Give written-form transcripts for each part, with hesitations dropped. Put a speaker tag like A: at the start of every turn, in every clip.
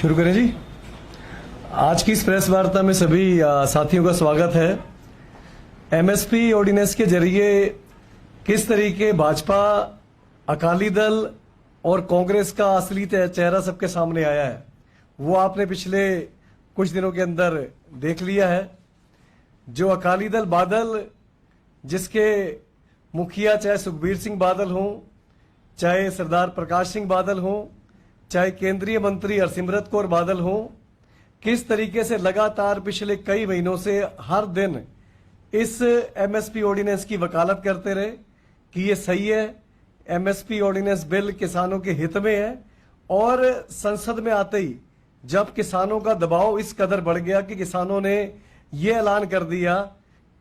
A: शुरू करें जी। आज की इस प्रेस वार्ता में सभी साथियों का स्वागत है। एमएसपी ऑर्डिनेंस के जरिए किस तरीके भाजपा, अकाली दल और कांग्रेस का असली चेहरा सबके सामने आया है, वो आपने पिछले कुछ दिनों के अंदर देख लिया है। जो अकाली दल बादल, जिसके मुखिया चाहे सुखबीर सिंह बादल हों, चाहे सरदार प्रकाश सिंह बादल हों, चाहे केंद्रीय मंत्री हरसिमरत कौर बादल हों, किस तरीके से लगातार पिछले कई महीनों से हर दिन इस एमएसपी ऑर्डिनेंस की वकालत करते रहे कि ये सही है, एमएसपी ऑर्डिनेंस बिल किसानों के हित में है। और संसद में आते ही जब किसानों का दबाव इस कदर बढ़ गया कि किसानों ने ये ऐलान कर दिया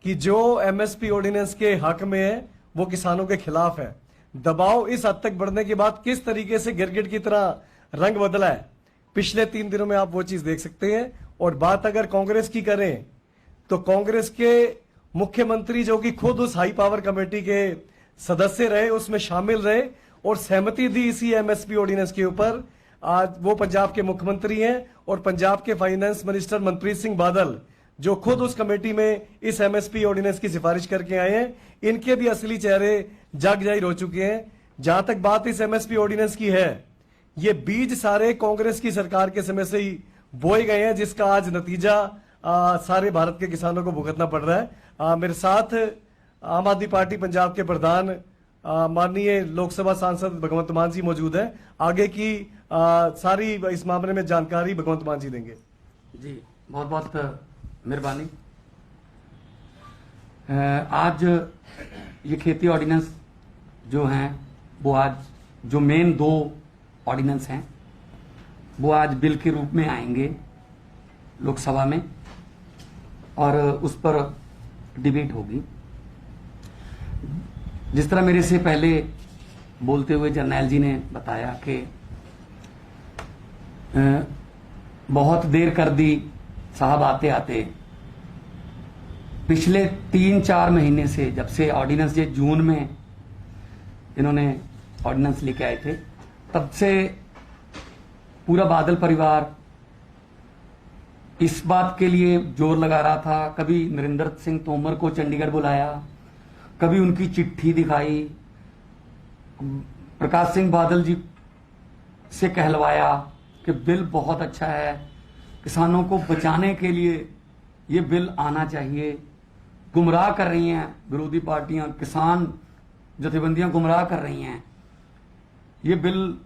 A: कि जो एमएसपी ऑर्डिनेंस के हक में है वो किसानों के खिलाफ है। दबाव इस हद तक बढ़ने के बाद किस तरीके से गिरगिट की तरह रंग बदला है, पिछले 3 दिनों में आप वो चीज देख सकते हैं। और बात अगर कांग्रेस की करें तो कांग्रेस के मुख्यमंत्री, जो कि खुद उस हाई पावर कमेटी के सदस्य रहे, उसमें शामिल रहे और सहमति दी इसी एमएसपी ऑर्डिनेंस के ऊपर, आज वो पंजाब के मुख्यमंत्री हैं। और पंजाब के फाइनेंस मिनिस्टर मनप्रीत सिंह बादल, जो खुद उस कमेटी में इस एमएसपी ऑर्डिनेंस की सिफारिश करके आए हैं, इनके भी असली चेहरे जग जाहिर हो चुके हैं। जहां तक बात इस एमएसपी ऑर्डिनेंस की है, ये बीज सारे कांग्रेस की सरकार के समय से ही बोए गए हैं, जिसका आज नतीजा सारे भारत के किसानों को भुगतना पड़ रहा है। मेरे साथ आम आदमी पार्टी पंजाब के प्रधान माननीय लोकसभा सांसद भगवंत मान जी मौजूद हैं। आगे की सारी इस मामले में जानकारी भगवंत मान जी देंगे।
B: जी बहुत बहुत मेहरबानी। आज ये खेती ऑर्डिनेंस जो हैं वो आज जो मेन 2 ऑर्डिनेंस हैं वो आज बिल के रूप में आएंगे लोकसभा में और उस पर डिबेट होगी। जिस तरह मेरे से पहले बोलते हुए जर्नैल जी ने बताया कि बहुत देर कर दी साहब आते आते। पिछले 3-4 महीने से, जब से ऑर्डिनेंस ये जून में इन्होंने ऑर्डिनेंस लेके आए थे, तब से पूरा बादल परिवार इस बात के लिए जोर लगा रहा था। कभी नरेंद्र सिंह तोमर को चंडीगढ़ बुलाया, कभी उनकी चिट्ठी दिखाई, प्रकाश सिंह बादल जी से कहलवाया कि बिल बहुत अच्छा है, किसानों को बचाने के लिए ये बिल आना चाहिए। गुमराह कर रही हैं विरोधी पार्टियां, किसान जथेबंदियां गुमराह कर रही हैं। ये बिल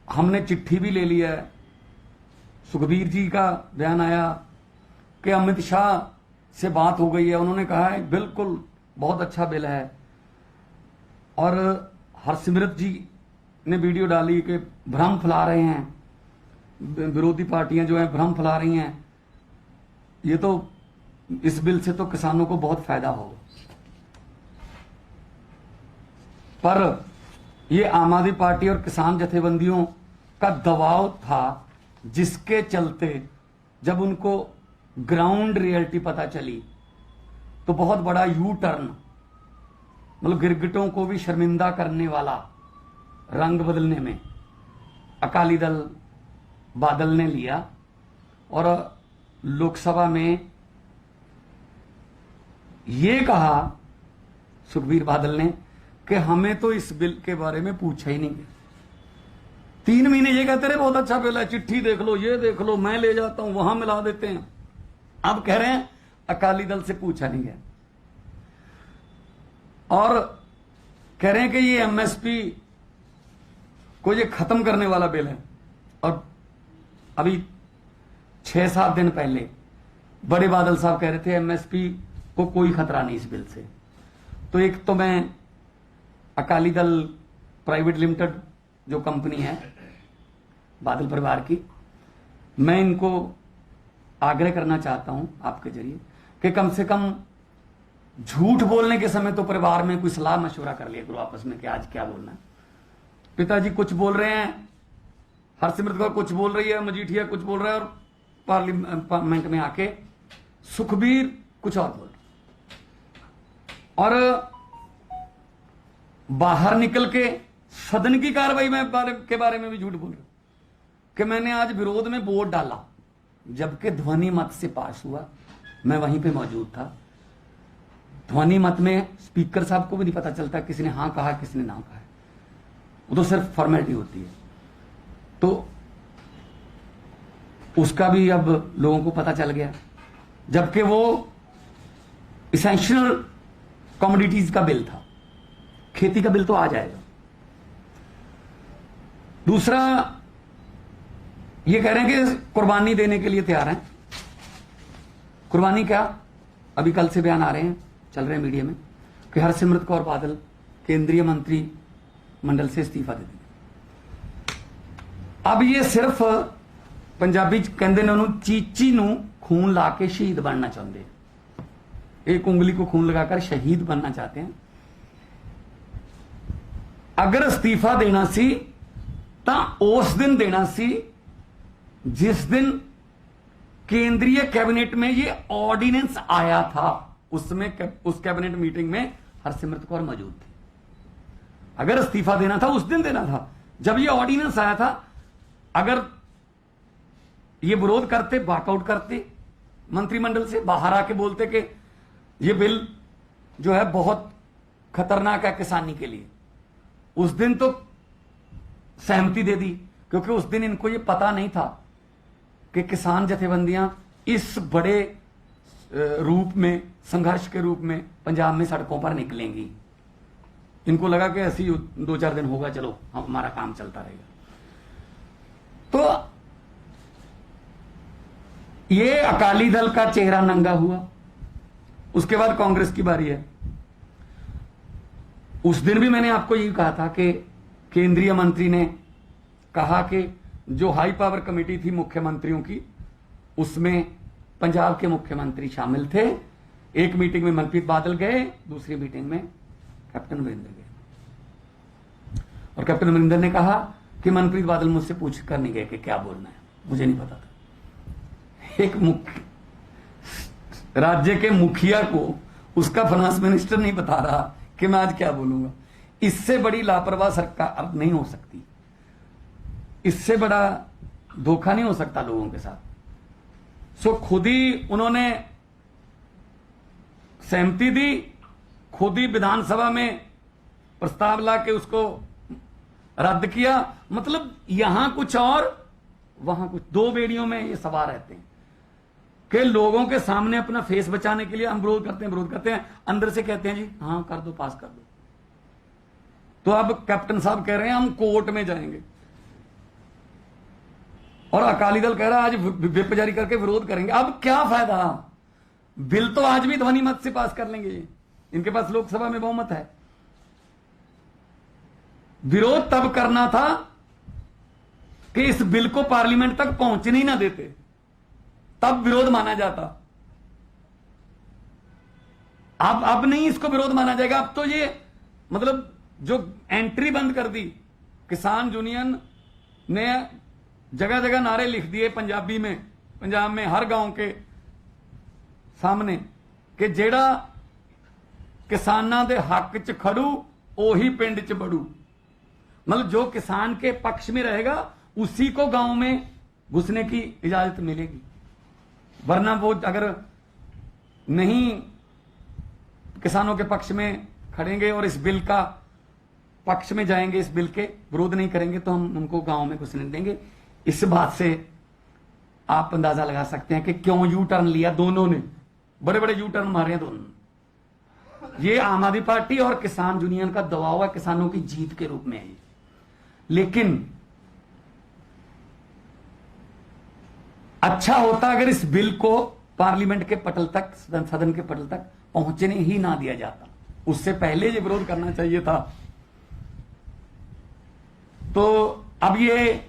B: हमने चिट्ठी भी ले ली है। सुखबीर जी का बयान आया कि अमित शाह से बात हो गई है, उन्होंने कहा है बिल्कुल बहुत अच्छा बिल है। और हरसिमरत जी ने वीडियो डाली कि भ्रम फैला रहे हैं, विरोधी पार्टियां जो हैं भ्रम फैला रही हैं, ये तो इस बिल से तो किसानों को बहुत फायदा होगा। पर ये आम आदमी पार्टी और किसान जथेबंदियों का दबाव था, जिसके चलते जब उनको ग्राउंड रियलिटी पता चली तो बहुत बड़ा यू टर्न, मतलब गिरगिटों को भी शर्मिंदा करने वाला रंग बदलने में अकाली दल बादल ने लिया। और लोकसभा में ये कहा सुखबीर बादल ने कि हमें तो इस बिल के बारे में पूछा ही नहीं गया। 3 महीने ये कहते रहे बहुत अच्छा बिल है, चिट्ठी देख लो, ये देख लो, मैं ले जाता हूं, वहां मिला देते हैं। अब कह रहे हैं अकाली दल से पूछा नहीं गया और कह रहे हैं कि ये एमएसपी को ये खत्म करने वाला बिल है। और अभी 6-7 दिन पहले बड़े बादल साहब कह रहे थे एमएसपी को कोई खतरा नहीं इस बिल से। तो एक तो मैं अकाली दल प्राइवेट लिमिटेड जो कंपनी है बादल परिवार की, मैं इनको आग्रह करना चाहता हूं आपके जरिए कि कम से कम झूठ बोलने के समय तो परिवार में कोई सलाह मशवरा कर लिया करो आपस में कि आज क्या बोलना है। पिताजी कुछ बोल रहे हैं, हरसिमरत कौर कुछ बोल रही है, मजीठिया कुछ बोल रहा है और पार्लियामेंट में आके सुखबीर कुछ और बोल रहे और बाहर निकल के सदन की कार्रवाई में के बारे में भी झूठ बोल रहे। कि मैंने आज विरोध में वोट डाला, जबकि ध्वनि मत से पास हुआ, मैं वहीं पे मौजूद था। ध्वनि मत में स्पीकर साहब को भी नहीं पता चलता किसी ने हाँ कहा किसी ने ना कहा, वो तो सिर्फ फॉर्मेलिटी होती है। तो उसका भी अब लोगों को पता चल गया, जबकि वो इसेंशियल कमोडिटीज का बिल था, खेती का बिल तो आ जाएगा। दूसरा ये कह रहे हैं कि कुर्बानी देने के लिए तैयार हैं। कुर्बानी क्या? अभी कल से बयान आ रहे हैं, चल रहे हैं मीडिया में, कि हरसिमरत कौर बादल केंद्रीय मंत्री मंडल से इस्तीफा दे देंगे। अब ये सिर्फ पंजाबी कहते ने उन्होंने चीची नू खून ला के शहीद बनना चाहते हैं, एक उंगली को खून लगाकर शहीद बनना चाहते हैं। अगर इस्तीफा देना सी तां उस दिन देना सी जिस दिन केंद्रीय कैबिनेट में ये ऑर्डिनेंस आया था, उसमें उस कैबिनेट मीटिंग में हरसिमरत कौर मौजूद थी। अगर इस्तीफा देना था उस दिन देना था जब ये ऑर्डिनेंस आया था। अगर ये विरोध करते, वॉकआउट करते, मंत्रिमंडल से बाहर आके बोलते कि ये बिल जो है बहुत खतरनाक है किसानी के लिए, उस दिन तो सहमति दे दी, क्योंकि उस दिन इनको ये पता नहीं था कि किसान जथेबंदियां इस बड़े रूप में, संघर्ष के रूप में पंजाब में सड़कों पर निकलेंगी। इनको लगा कि ऐसी 2-4 दिन होगा, चलो हमारा काम चलता रहेगा। तो ये अकाली दल का चेहरा नंगा हुआ। उसके बाद कांग्रेस की बारी है। उस दिन भी मैंने आपको यही कहा था कि केंद्रीय मंत्री ने कहा कि जो हाई पावर कमेटी थी मुख्यमंत्रियों की, उसमें पंजाब के मुख्यमंत्री शामिल थे। एक मीटिंग में मनप्रीत बादल गए, दूसरी मीटिंग में कैप्टन अमरिंदर गए, और कैप्टन अमरिंदर ने कहा कि मनप्रीत बादल मुझसे पूछ कर नहीं गए कि क्या बोलना है, मुझे नहीं पता था। एक राज्य के मुखिया को उसका फाइनेंस मिनिस्टर नहीं बता रहा कि मैं आज क्या बोलूंगा। इससे बड़ी लापरवाह सरकार नहीं हो सकती, इससे बड़ा धोखा नहीं हो सकता लोगों के साथ। सो खुद ही उन्होंने सहमति दी, खुद ही विधानसभा में प्रस्ताव ला के उसको रद्द किया। मतलब यहां कुछ और वहां कुछ, दो बेड़ियों में ये सवार रहते हैं कि लोगों के सामने अपना फेस बचाने के लिए हम विरोध करते हैं, अंदर से कहते हैं जी हाँ कर दो, पास कर दो। तो अब कैप्टन साहब कह रहे हैं हम कोर्ट में जाएंगे, और अकाली दल कह रहा है आज व्हिप जारी करके विरोध करेंगे। अब क्या फायदा? बिल तो आज भी ध्वनि मत से पास कर लेंगे ये, इनके पास लोकसभा में बहुमत है। विरोध तब करना था कि इस बिल को पार्लियामेंट तक पहुंचने ही ना देते, तब विरोध माना जाता। अब नहीं इसको विरोध माना जाएगा। अब तो ये मतलब जो एंट्री बंद कर दी, किसान यूनियन ने जगह जगह नारे लिख दिए पंजाबी में, पंजाब में हर गांव के सामने कि जेड़ा किसानां दे हक च खड़ू ओही पिंड च बड़ू। मतलब जो किसान के पक्ष में रहेगा उसी को गांव में घुसने की इजाजत मिलेगी, वरना वो अगर नहीं किसानों के पक्ष में खड़ेंगे और इस बिल का पक्ष में जाएंगे, इस बिल के विरोध नहीं करेंगे, तो हम उनको गांव में घुसने देंगे। इस बात से आप अंदाजा लगा सकते हैं कि क्यों यू टर्न लिया दोनों ने, बड़े बड़े यू टर्न मारे हैं दोनों। ये आम आदमी पार्टी और किसान यूनियन का दबाव है, किसानों की जीत के रूप में है। लेकिन अच्छा होता अगर इस बिल को पार्लियामेंट के पटल तक, सदन के पटल तक पहुंचने ही ना दिया जाता, उससे पहले ये विरोध करना चाहिए था। तो अब ये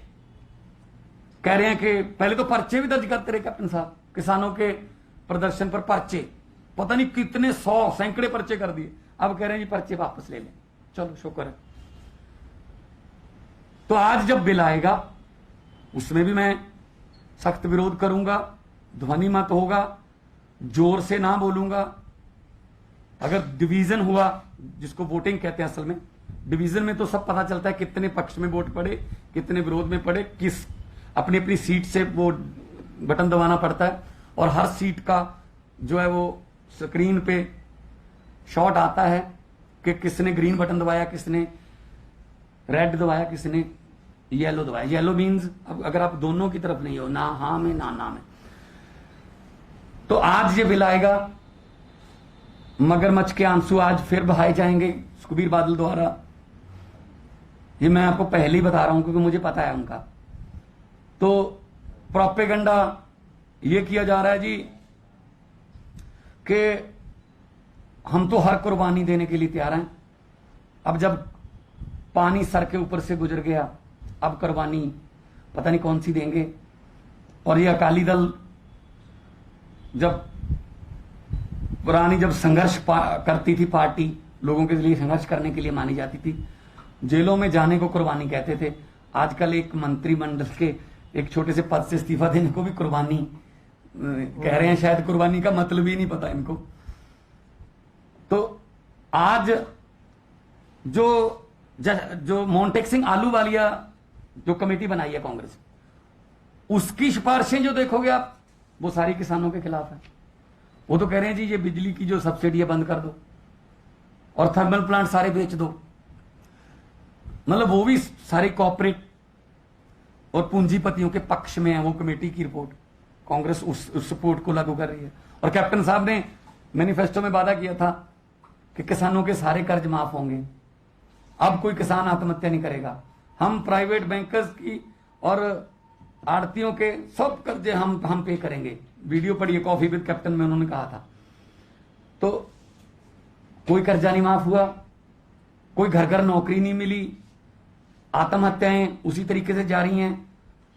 B: कह रहे हैं कि पहले तो पर्चे भी दर्ज करते रहे कैप्टन साहब, किसानों के प्रदर्शन पर पर्चे, पता नहीं कितने 100 सैकड़े पर्चे कर दिए। अब कह रहे हैं ये पर्चे वापस ले लें, चलो शुक्र है। तो आज जब बिल आएगा उसमें भी मैं सख्त विरोध करूंगा, ध्वनि मत होगा, जोर से ना बोलूंगा। अगर डिवीजन हुआ, जिसको वोटिंग कहते हैं असल में, डिवीजन में तो सब पता चलता है कितने पक्ष में वोट पड़े, कितने विरोध में पड़े, किस अपनी अपनी सीट से वो बटन दबाना पड़ता है और हर सीट का जो है वो स्क्रीन पे शॉट आता है कि किसने ग्रीन बटन दबाया, किसने रेड दबाया, किसने येलो दबाया। येलो मीन्स अगर आप दोनों की तरफ नहीं हो, ना हाँ में ना में। तो आज ये बिल आएगा, मगरमच्छ के आंसू आज फिर बहाए जाएंगे सुखबीर बादल द्वारा। ये मैं आपको पहले ही बता रहा हूं क्योंकि मुझे पता है उनका। तो प्रोपेगेंडा ये किया जा रहा है जी कि हम तो हर कुर्बानी देने के लिए तैयार हैं। अब जब पानी सर के ऊपर से गुजर गया, अब कुर्बानी पता नहीं कौन सी देंगे। और ये अकाली दल जब पुरानी जब संघर्ष करती थी, पार्टी लोगों के लिए संघर्ष करने के लिए मानी जाती थी, जेलों में जाने को कुर्बानी कहते थे। आजकल एक मंत्रिमंडल के एक छोटे से पद से इस्तीफा देने को भी कुर्बानी कह रहे हैं। शायद कुर्बानी का मतलब ही नहीं पता इनको। तो आज जो मोंटेक सिंह आलूवालिया जो कमेटी बनाई है कांग्रेस, उसकी सिफारिशें जो देखोगे आप, वो सारी किसानों के खिलाफ है। वो तो कह रहे हैं जी ये बिजली की जो सब्सिडी है बंद कर दो और थर्मल प्लांट सारे बेच दो। मतलब वो भी सारे कॉर्पोरेट और पूंजीपतियों के पक्ष में है वो कमेटी की रिपोर्ट। कांग्रेस उस रिपोर्ट को लागू कर रही है। और कैप्टन साहब ने मैनिफेस्टो में वादा किया था कि किसानों के सारे कर्ज माफ होंगे, अब कोई किसान आत्महत्या नहीं करेगा। हम प्राइवेट बैंकर्स की और आड़तियों के सब कर्जे हम पे करेंगे। वीडियो पढ़िए कॉफी विद कैप्टन में उन्होंने कहा था। तो कोई कर्जा नहीं माफ हुआ, कोई घर घर नौकरी नहीं मिली, आत्महत्याएं उसी तरीके से जारी हैं,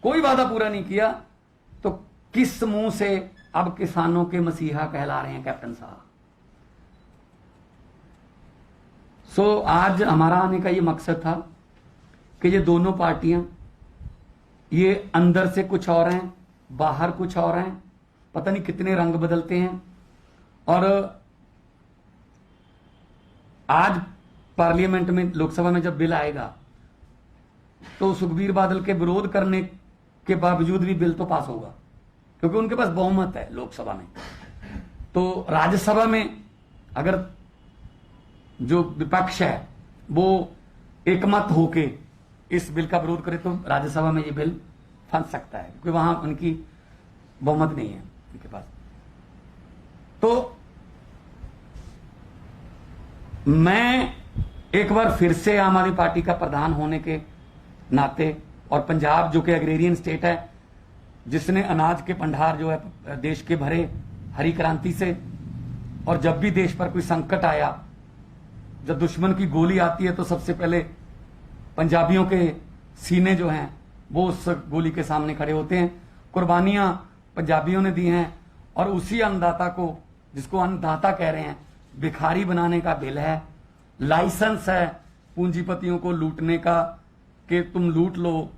B: कोई वादा पूरा नहीं किया। तो किस मुंह से अब किसानों के मसीहा कहला रहे हैं कैप्टन साहब। सो आज हमारा आने का ये मकसद था कि ये दोनों पार्टियां ये अंदर से कुछ और हैं, बाहर कुछ और हैं, पता नहीं कितने रंग बदलते हैं। और आज पार्लियामेंट में, लोकसभा में जब बिल आएगा तो सुखबीर बादल के विरोध करने के बावजूद भी बिल तो पास होगा क्योंकि उनके पास बहुमत है लोकसभा में। तो राज्यसभा में अगर जो विपक्ष है वो एकमत होके इस बिल का विरोध करे तो राज्यसभा में ये बिल फंस सकता है क्योंकि वहां उनकी बहुमत नहीं है उनके पास। तो मैं एक बार फिर से आम आदमी पार्टी का प्रधान होने के नाते, और पंजाब जो कि एग्रेरियन स्टेट है, जिसने अनाज के भंडार जो है देश के भरे हरी क्रांति से, और जब भी देश पर कोई संकट आया, जब दुश्मन की गोली आती है तो सबसे पहले पंजाबियों के सीने जो हैं वो उस गोली के सामने खड़े होते हैं। कुर्बानियां पंजाबियों ने दी हैं और उसी अन्नदाता को, जिसको अन्नदाता कह रहे हैं, भिखारी बनाने का बिल है। लाइसेंस है पूंजीपतियों को लूटने का कि तुम लूट लो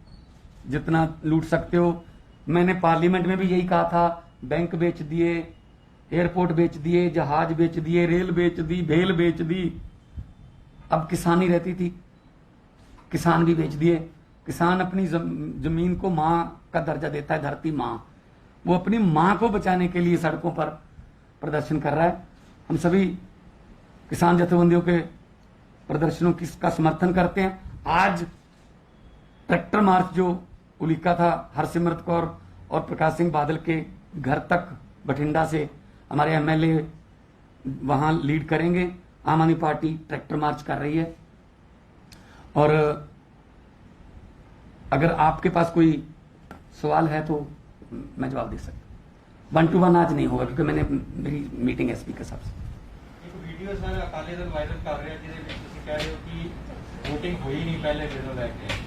B: जितना लूट सकते हो। मैंने पार्लियामेंट में भी यही कहा था, बैंक बेच दिए, एयरपोर्ट बेच दिए, जहाज बेच दिए, रेल बेच दी, भेल बेच दी। अब किसानी रहती थी, किसान भी बेच दिए। किसान अपनी जमीन को मां का दर्जा देता है, धरती मां। वो अपनी मां को बचाने के लिए सड़कों पर प्रदर्शन कर रहा है। हम सभी किसान जथेबंदियों के प्रदर्शनों का समर्थन करते हैं। आज ट्रैक्टर मार्च जो उलिका था हरसिमरत कौर और प्रकाश सिंह बादल के घर तक बठिंडा से हमारे एमएलए वहां लीड करेंगे। आम आदमी पार्टी ट्रैक्टर मार्च कर रही है। और अगर आपके पास कोई सवाल है तो मैं जवाब दे सकता। 1 to 1 आज नहीं होगा क्योंकि मेरी मीटिंग एसपी के साथ।
C: Video sir Akali Dal viral कर रहे हैं जिसमें ਤੁਸੀਂ कह रहे हो कि वोटिंग हुई नहीं पहले दिनों लेके।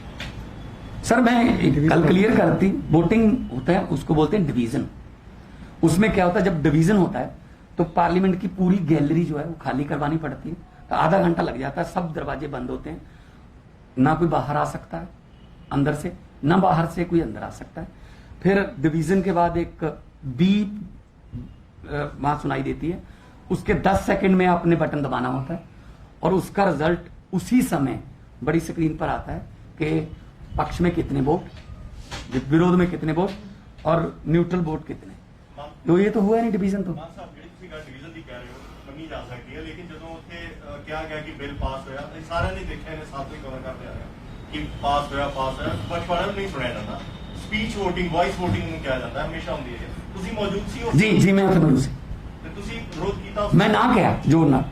B: सर मैं कल क्लियर करती, वोटिंग होता है उसको बोलते हैं डिवीजन। उसमें क्या होता है, जब डिवीजन होता है तो पार्लियामेंट की पूरी गैलरी जो है वो खाली करवानी पड़ती है। तो आधा घंटा लग जाता है, सब दरवाजे बंद होते हैं, ना कोई बाहर आ सकता है अंदर से, ना बाहर से कोई अंदर आ सकता है। फिर डिवीजन के बाद एक बीप वहां सुनाई देती है, उसके 10 सेकंड में आपने बटन दबाना होता है और उसका रिजल्ट उसी समय बड़ी स्क्रीन पर आता है कि पक्ष में कितने वोट, विरोध में कितने वोट और न्यूट्रल वोट कितने। तो ये तो हुआ नहीं डिवीजन तो।
D: ਮਾਨ ਸਾਹਿਬ ਜਿਹੜੀ ਤੁਸੀਂ ਗੱਲ ਡਿਵੀਜ਼ਨ ਦੀ ਕਹਿ ਰਹੇ ਹੋ ਮੰਨੀ ਜਾ ਸਕਦੀ ਹੈ, ਲੇਕਿਨ ਜਦੋਂ ਉੱਥੇ ਕਿਹਾ ਗਿਆ ਕਿ ਬਿੱਲ ਪਾਸ ਹੋਇਆ, ਅਸੀਂ ਸਾਰਿਆਂ ਨੇ ਦੇਖਿਆ, ਇਹਨੇ ਸਾਥ ਵੀ ਕਵਰ ਕਰਦੇ ਆ ਰਹੇ ਕਿ ਪਾਸ ਹੋਇਆ ਬਚਪਨ ਨੂੰ ਨਹੀਂ ਸੁਣਿਆ ਜਾਂਦਾ। ਸਪੀਚ ਵੋਟਿੰਗ, ਵਾਇਸ ਵੋਟਿੰਗ ਨੂੰ ਕਿਹਾ ਜਾਂਦਾ ਹਮੇਸ਼ਾ ਹੁੰਦੀ ਹੈ। ਤੁਸੀਂ ਮੌਜੂਦ ਸੀ ਉਸ
B: जी जी मैं ਉੱਥੇ ਮੌਜੂਦ ਸੀ,
D: ਤੇ ਤੁਸੀਂ ਵਿਰੋਧ ਕੀਤਾ ਉਸ
B: ਮੈਂ ਨਾ ਕਿਹਾ ਜ਼ੋਰ ਨਾਲ।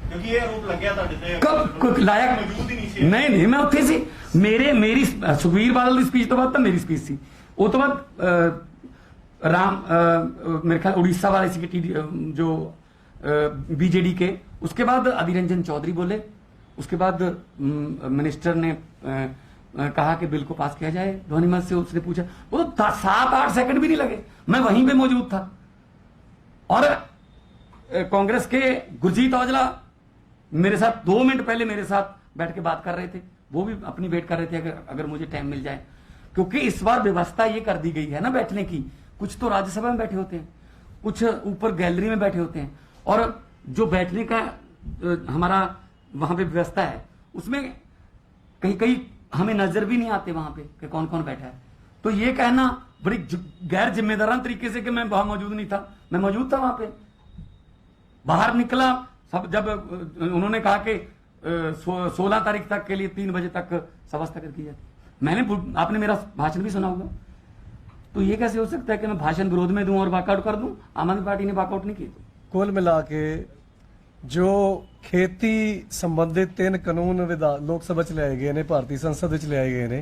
D: ਕਿਉਂਕਿ ਇਹ ਆਰੋਪ ਲੱਗਿਆ ਤੁਹਾਡੇ ਤੇ
B: ਕਬ ਲਾਇਆ
D: ਮੌਜੂਦ ਹੀ ਨਹੀਂ ਸੀ।
B: ਨਹੀਂ ਮੈਂ ਉੱਥੇ ਸੀ। ਮੇਰੀ ਸੁਖਬੀਰ ਬਾਦਲ ਦੀ ਸਪੀਚ ਤੋਂ ਬਾਅਦ ਤਾਂ ਮੇਰੀ ਸਪੀਚ ਸੀ। ਉਹ ਤੋਂ ਬਾਅਦ मेरे ख्याल उड़ीसा वाले सी जो बीजेडी के, उसके बाद अधीर रंजन चौधरी बोले, उसके बाद मिनिस्टर ने कहा कि बिल को पास किया जाए। ध्वनिमत से उसने पूछा, वो तो 7-8 सेकंड भी नहीं लगे, मैं वहीं पे मौजूद था। और कांग्रेस के गुरजीत औजला मेरे साथ 2 मिनट पहले मेरे साथ बैठ के बात कर रहे थे, वो भी अपनी वेट कर रहे थे अगर मुझे टाइम मिल जाए, क्योंकि इस बार व्यवस्था ये कर दी गई है ना बैठने की। कुछ तो राज्यसभा में बैठे होते हैं, कुछ ऊपर गैलरी में बैठे होते हैं, और जो बैठने का हमारा वहां पे व्यवस्था है उसमें कहीं कहीं हमें नजर भी नहीं आते वहां पे कि कौन कौन बैठा है। तो ये कहना बड़ी गैर जिम्मेदाराना तरीके से कि मैं वहां मौजूद नहीं था, मैं मौजूद था वहां पे। बाहर निकला सब, जब उन्होंने कहा कि 16 तारीख तक के लिए 3 बजे तक सभा स्थगित की जाती, आपने मेरा भाषण भी सुना होगा। तो ये कैसे हो सकता है कि मैं भाषण विरोध में दूं और वॉकआउट कर दूं? आम आदमी पार्टी ने वॉकआउट नहीं किया।
A: कुल मिला के जो खेती संबंधित 3 कानून लोक सभा च लियाए गए ने, भारतीय संसद च लियाए गए ने,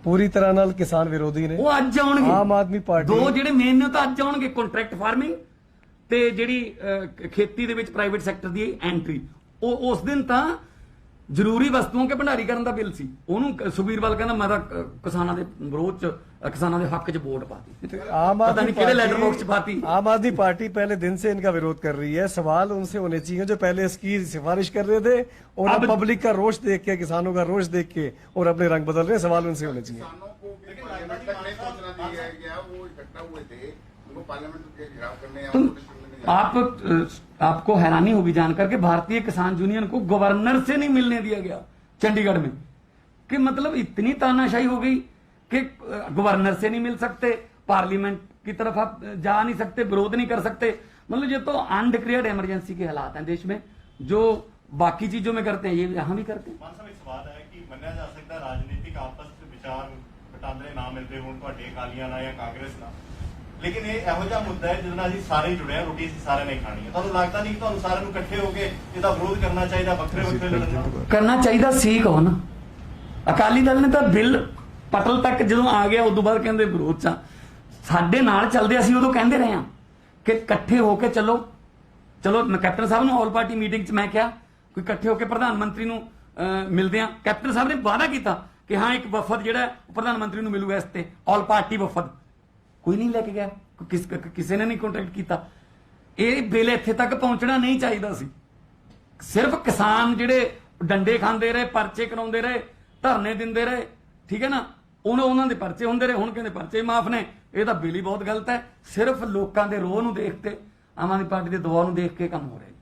A: पूरी तरह नाल किसान विरोधी ने।
B: वो अज आउणगे,
A: आम आदमी पार्टी
B: दो ਜਿਹੜੇ ਮੇਨ ਨੇ ਤਾਂ ਅੱਜ ਆਉਣਗੇ, ਕੰਟਰੈਕਟ ਫਾਰਮਿੰਗ ਤੇ ਜਿਹੜੀ ਖੇਤੀ ਦੇ ਵਿੱਚ ਪ੍ਰਾਈਵੇਟ ਸੈਕਟਰ ਦੀ ਐਂਟਰੀ। ਉਹ ਉਸ ਦਿਨ ਤਾਂ ਜ਼ਰੂਰੀ ਵਸਤੂਆਂ ਕੇ ਭੰਡਾਰੀ ਕਰਨ ਦਾ ਬਿੱਲ ਸੀ, ਉਹਨੂੰ ਸੁਖਬੀਰ ਬਾਦਲ ਕਹਿੰਦਾ ਮੈਂ ਤਾਂ ਕਿਸਾਨਾਂ ਦੇ ਵਿਰੋਧ ਚ, ਕਿਸਾਨਾਂ ਦੇ ਹੱਕ ਚ ਵੋਟ ਪਾਤੀ।
A: आम
B: पता
A: आदमी
B: नहीं केड़े लेटर बॉक्स च पाती।
A: आम आदमी पार्टी पहले दिन से इनका विरोध कर रही है। सवाल उनसे होने चाहिए जो पहले इसकी सिफारिश कर रहे थे और अब पब्लिक का रोष देख के, किसानों का रोष देख के और अपने रंग बदल रहे हैं। सवाल उनसे होने चाहिए।
E: किसानों को पार्लियामेंट तक नहीं पहुंचना दिया गया, वो इकट्ठा हुए थे, उनको पार्लियामेंट के घिराव करने या प्रोटेस्ट करने नहीं जाना।
B: आपको हैरानी होगी जानकर के भारतीय किसान यूनियन को गवर्नर से नहीं मिलने दिया गया चंडीगढ़ में, कि मतलब इतनी तानाशाही हो गई कि गवर्नर से नहीं मिल सकते, पार्लियामेंट की तरफ आप जा नहीं सकते, विरोध नहीं कर सकते। मतलब ये तो अनडिक्लेयर्ड इमरजेंसी के हालात हैं देश में, जो बाकी चीजों में करते हैं ये यहां भी करते हैं।
D: ਮਾਨ ਸਾਹਿਬ, ਇੱਕ ਸਵਾਲ ਹੈ ਕਿ ਮੰਨਿਆ ਜਾ ਸਕਦਾ ਰਾਜਨੀਤਿਕ ਆਪਸ ਵਿੱਚ ਵਿਚਾਰ ਵਟਾਂਦਰੇ ਨਾ ਮਿਲਦੇ ਹੋਣ ਤੁਹਾਡੇ ਅਕਾਲੀਆਂ ਨਾਲ ਜਾਂ ਕਾਂਗਰਸ ਨਾਲ, ਲੇਕਿਨ ਇਹ ਇਹੋ ਜਿਹਾ ਮੁੱਦਾ ਹੈ ਜਿਹਦੇ ਨਾਲ ਅਸੀਂ ਸਾਰੇ ਜੁੜੇ ਹਾਂ, ਰੋਟੀ ਅਸੀਂ ਸਾਰਿਆਂ ਨੇ ਖਾਣੀ ਹੈ। ਤੁਹਾਨੂੰ ਲੱਗਦਾ ਨਹੀਂ ਕਿ ਤੁਹਾਨੂੰ ਸਾਰਿਆਂ ਨੂੰ ਇਕੱਠੇ ਹੋ ਕੇ ਇਹਦਾ ਵਿਰੋਧ ਕਰਨਾ ਚਾਹੀਦਾ, ਵੱਖਰੇ ਵੱਖਰੇ ਲੜਨਾ
B: करना चाहिए सी कहो ना। अकाली दल ने तो बिल पटल तक जो आ गया उदों बाद कहते विरोध चा साडे नाल चलदे, असीं उदों कहंदे रहे हां कि इकट्ठे होके चलो। कैप्टन साहब ने ऑल पार्टी मीटिंग च मैं क्या कोई इकट्ठे होकर प्रधानमंत्री नूं मिलदे हां। कैप्टन साहब ने वादा किया कि हाँ एक वफद जिहड़ा प्रधानमंत्री नूं मिलूगा, इस ते ऑल पार्टी वफद कोई नहीं लेके गया, किसी ने नहीं कॉन्टैक्ट किया। ये बिल इत्थे तक पहुंचना नहीं चाहिए सी। सिर्फ किसान जिहड़े डंडे खांदे रहे, परचे कराउंदे रहे, धरने दिंदे रहे, ठीक है ना, उन्होंने दे परचे हुंदे रहे, हुण कहंदे परचे माफ ने। ये तो बिल ही बहुत गलत है। सिर्फ लोकां दे रोह नूं देख के, आम आदमी पार्टी दे दबाव नूं देख के काम हो रहा है।